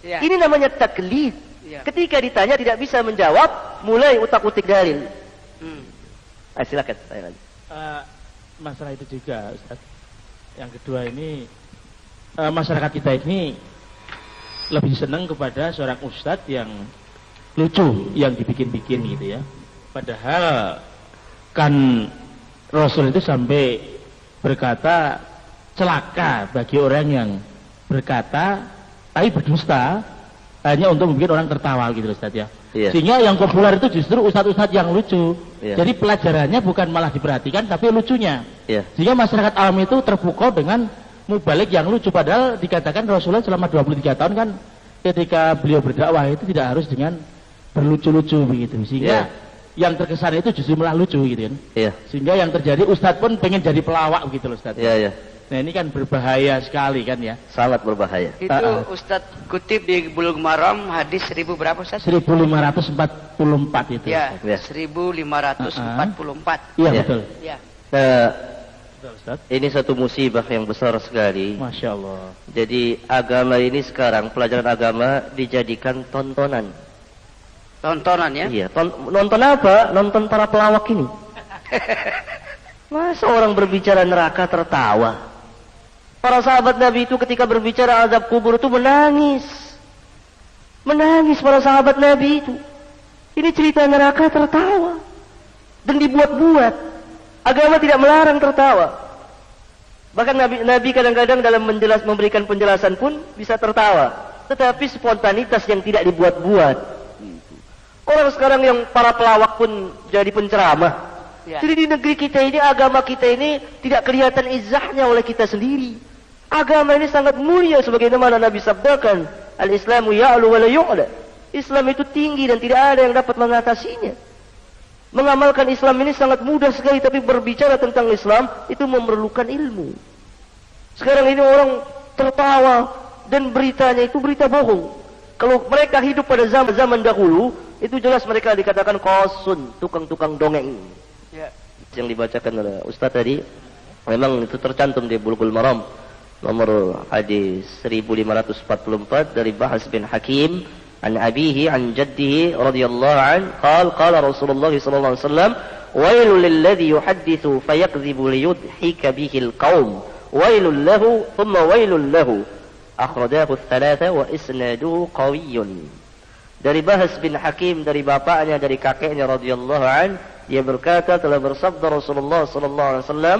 Ya. Ini namanya taklid. Ya. Ketika ditanya tidak bisa menjawab, mulai utak-utik dalil. Silakan. Masalah itu juga, Ustaz. Yang kedua ini, masyarakat kita ini lebih senang kepada seorang ustadz yang lucu, yang dibikin-bikin gitu ya. Padahal kan Rasul itu sampai berkata celaka bagi orang yang berkata tapi berdusta hanya untuk membuat orang tertawa gitu Ustaz ya. Iya. Sehingga yang populer itu justru ustadz-ustadz yang lucu. Iya. Jadi pelajarannya bukan malah diperhatikan tapi lucunya. Iya. Sehingga masyarakat awam itu terpukau dengan mubalik yang lucu, padahal dikatakan Rasulullah selama 23 tahun kan ketika beliau berdakwah itu tidak harus dengan berlucu-lucu begitu. Sehingga yang terkesan itu justru malah lucu gitu kan. Iya. Sehingga yang terjadi ustadz pun pengen jadi pelawak gitu loh Ustadz. Iya, iya. Nah ini kan berbahaya sekali kan ya. Sangat berbahaya. Itu Ustadz kutip di Bulughul Maram hadis 1000 berapa Ustadz? 1544 itu. Ya, Ya. 1544. Iya Ya. betul. Ya. Betul Ustaz. Ini satu musibah yang besar sekali. Masya Allah. Jadi agama ini sekarang, pelajaran agama dijadikan tontonan. Tontonan ya. Iya, nonton apa? Nonton para pelawak ini. Masa orang berbicara neraka tertawa? Para sahabat Nabi itu ketika berbicara azab kubur itu menangis. Menangis para sahabat Nabi itu. Ini cerita neraka tertawa. Dan dibuat-buat. Agama tidak melarang tertawa. Bahkan Nabi kadang-kadang dalam memberikan penjelasan pun bisa tertawa. Tetapi spontanitas yang tidak dibuat-buat. Orang sekarang yang para pelawak pun jadi penceramah. Ya. Jadi di negeri kita ini, agama kita ini tidak kelihatan izahnya oleh kita sendiri. Agama ini sangat mulia sebagaimana Nabi sabdakan, al-Islamu ya'lu wa la yu'la. Islam itu tinggi dan tidak ada yang dapat mengatasinya. Mengamalkan Islam ini sangat mudah sekali, tapi berbicara tentang Islam itu memerlukan ilmu. Sekarang ini orang tertawa dan beritanya itu berita bohong. Kalau mereka hidup pada zaman dahulu, itu jelas mereka dikatakan qasun, tukang-tukang dongeng. Ya. Yang dibacakan oleh Ustaz tadi memang itu tercantum di Bulughul Maram nomor hadis 1544 dari Bahas bin Hakim an abihi an jaddihi radhiyallahu an qala Rasulullah sallallahu alaihi wasallam wailul lilladzi yuhadditsu fayakdzibu liyudhika bihi alqaum wailul lahu thumma wailul lahu akhrajahu ats-tsalatsa wa isnaduhu qawiyyun. Dari Bahas bin Hakim, dari bapaknya, dari kakeknya radhiyallahu an, dia berkata, telah bersabda Rasulullah sallallahu alaihi wasallam,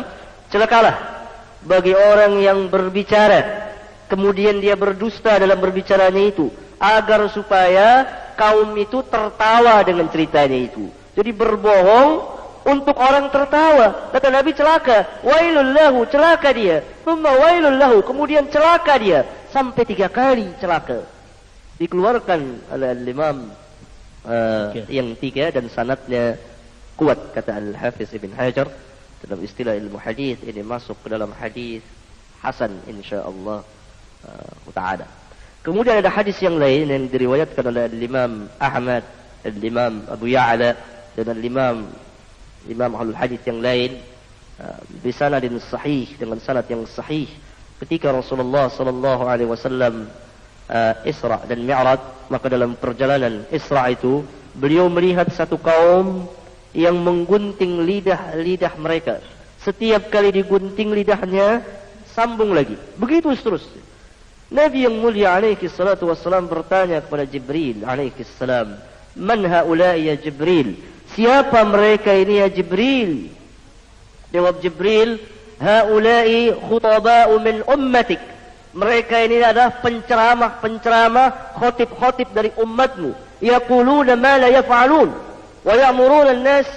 celakalah bagi orang yang berbicara kemudian dia berdusta dalam berbicaranya itu, agar supaya kaum itu tertawa dengan ceritanya itu. Jadi berbohong untuk orang tertawa. Kata Nabi, celaka, wailul lahu, celaka dia, thumma wailul lahu, kemudian celaka dia, sampai 3 kali celaka. Dikeluarkan oleh Imam yang 3 dan sanadnya kuat, kata Al-Hafiz Ibn Hajar dalam istilah ilmu hadis. Ini masuk ke dalam hadis hasan insyaallah taala. Kemudian ada hadis yang lain yang diriwayatkan oleh Imam Ahmad, Imam Abu Ya'la dan Imam Ahlul Hadis yang lain bi sanadin sahih, dengan sanad yang sahih, ketika Rasulullah sallallahu alaihi wasallam Isra dan Mi'raj, maka dalam perjalanan Isra itu beliau melihat satu kaum yang menggunting lidah mereka. Setiap kali digunting lidahnya, sambung lagi. Begitu seterusnya. Nabi yang mulia alaihi salatu wassalam bertanya kepada Jibril alaihi salam, "Man haula'i ya Jibril?" Siapa mereka ini ya Jibril? Jawab Jibril, "Haula'i khutaba'u min ummatik." Mereka ini adalah penceramah, khotib dari umatmu. Yaquluna ma la yaf'alun wa ya'muruna an-nas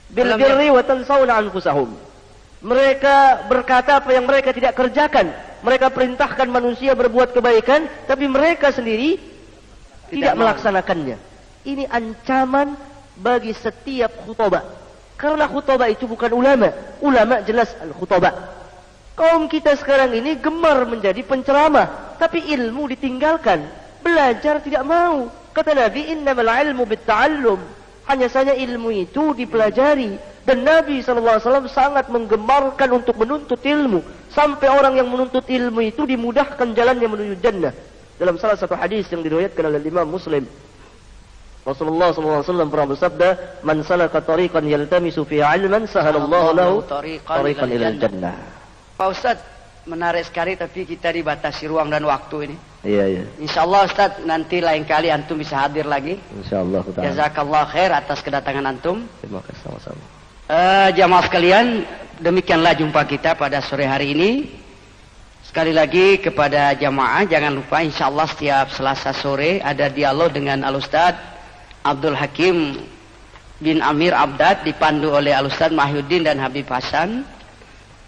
bil birri wa tansawna anfusahum. Mereka berkata apa yang mereka tidak kerjakan. Mereka perintahkan manusia berbuat kebaikan, tapi mereka sendiri tidak melaksanakannya. Ini ancaman bagi setiap khutbah. Karena khutbah itu bukan ulama. Ulama jelas al-khutbah. Kaum kita sekarang ini gemar menjadi penceramah, tapi ilmu ditinggalkan. Belajar tidak mau. Kata Nabi, innamal ilmu bitta'allum. Hanya saja ilmu itu dipelajari. Dan Nabi SAW sangat menggemarkan untuk menuntut ilmu. Sampai orang yang menuntut ilmu itu dimudahkan jalannya menuju jannah. Dalam salah satu hadis yang diriwayatkan oleh Imam Muslim, Rasulullah SAW pernah bersabda, "Man salaka tariqan yaltamisu fihi 'ilman, sahalallahu lahu tariqan ilal jannah." Pak Ustadz, menarik sekali, tapi kita dibatasi ruang dan waktu ini. Iya, iya. Insyaallah Ustaz nanti lain kali antum bisa hadir lagi. Insyaallah ta'ala. Jazakallah khair atas kedatangan antum. Terima kasih sama-sama. Jamaah sekalian, demikianlah jumpa kita pada sore hari ini. Sekali lagi kepada jamaah jangan lupa insyaallah setiap Selasa sore ada dialog dengan Al-Ustaz Abdul Hakim bin Amir Abdad dipandu oleh Al-Ustaz Mahyuddin dan Habib Hasan,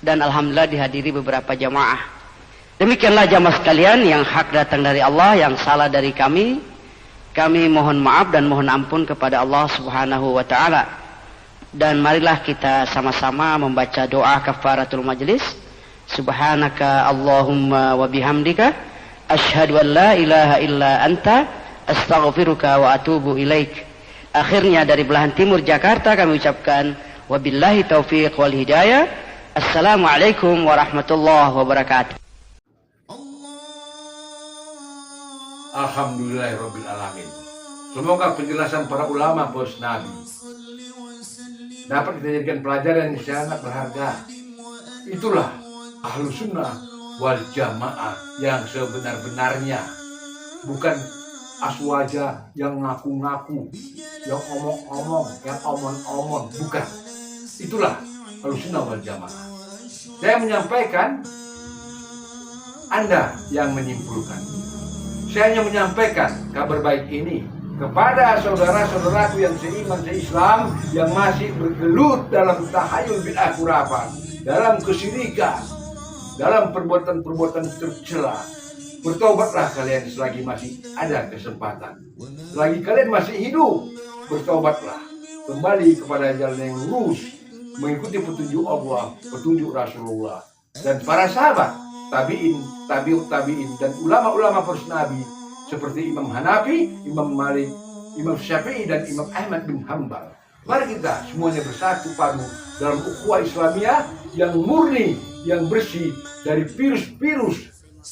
dan alhamdulillah dihadiri beberapa jamaah. Demikianlah jamaah sekalian, yang hak datang dari Allah, yang salah dari kami. Kami mohon maaf dan mohon ampun kepada Allah Subhanahu wa taala. Dan marilah kita sama-sama membaca doa kafaratul majlis. Subhanaka Allahumma wa bihamdika asyhadu an la ilaha illa anta astaghfiruka wa atubu ilaik. Akhirnya dari belahan timur Jakarta kami ucapkan wabillahi taufiq wal hidayah. Assalamualaikum warahmatullahi wabarakatuh. Alhamdulillahirabbil alamin. Semoga penjelasan para ulama pos Nabi dapat kita jadikan pelajaran yang sangat berharga. Itulah ahlu sunnah wal jamaah yang sebenar-benarnya, bukan aswaja yang ngaku-ngaku, yang omong-omong, yang omong-omong, bukan. Itulah ahlu sunnah wal jamaah. Saya menyampaikan, Anda yang menyimpulkan. Saya hanya menyampaikan kabar baik ini kepada saudara-saudaraku yang seiman seislam, yang masih bergelut dalam tahayul bid'ah khurafat, dalam kesyirikan, dalam perbuatan-perbuatan tercela. Bertobatlah kalian selagi masih ada kesempatan. Selagi kalian masih hidup, bertobatlah. Kembali kepada jalan yang lurus, mengikuti petunjuk Allah, petunjuk Rasulullah dan para sahabat, tabi'in, tabi'ut tabi'in, dan ulama-ulama pers Nabi seperti Imam Hanafi, Imam Malik, Imam Syafi'i, dan Imam Ahmad bin Hanbal. Mari kita semuanya bersatu padu dalam ukhuwah Islamiyah yang murni, yang bersih dari virus-virus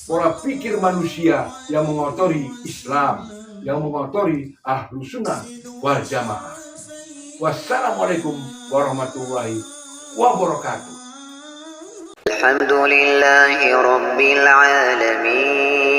pola pikir manusia yang mengotori Islam, yang mengotori ahlu sunnah wal jamaah. Wassalamualaikum warahmatullahi wabarakatuh. Alhamdulillahi rabbil alamin.